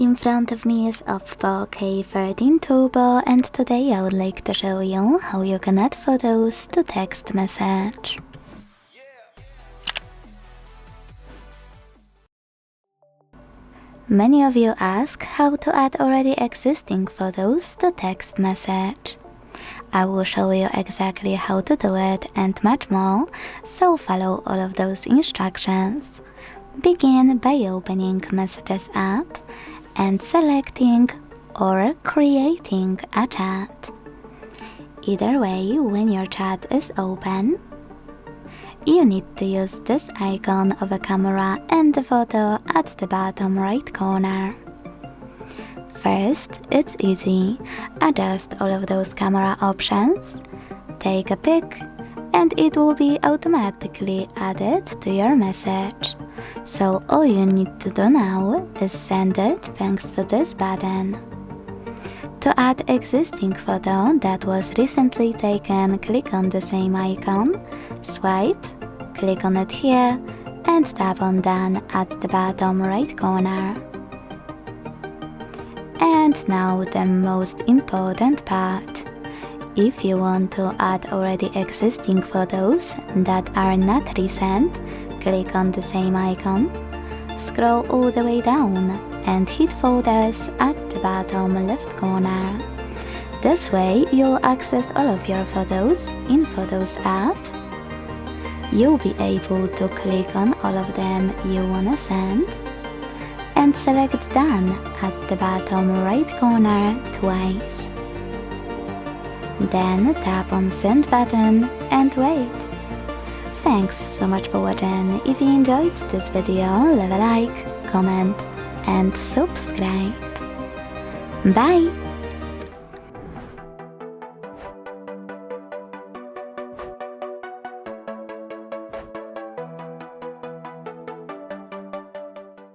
In front of me is OPPO K13 Turbo, and today I would like to show you how you can add photos to text message. Many of you ask how to add already existing photos to text message. I will show you exactly how to do it and much more, so follow all of those instructions. Begin by opening Messages app and selecting or creating a chat. Either way, when your chat is open, you need to use this icon of a camera and the photo at the bottom right corner. First, it's easy. Adjust all of those camera options, take a pic, and it will be automatically added to your message. So all you need to do now is send it thanks to this button. To add existing photo that was recently taken, click on the same icon, swipe, click on it here, and tap on Done at the bottom right corner. And now the most important part. If you want to add already existing photos that are not recent, click on the same icon, scroll all the way down and hit Photos at the bottom left corner. This way you'll access all of your photos in Photos app. You'll be able to click on all of them you wanna send and select Done at the bottom right corner twice. Then tap on Send button and wait. Thanks so much for watching. If you enjoyed this video, leave a like, comment and subscribe. Bye!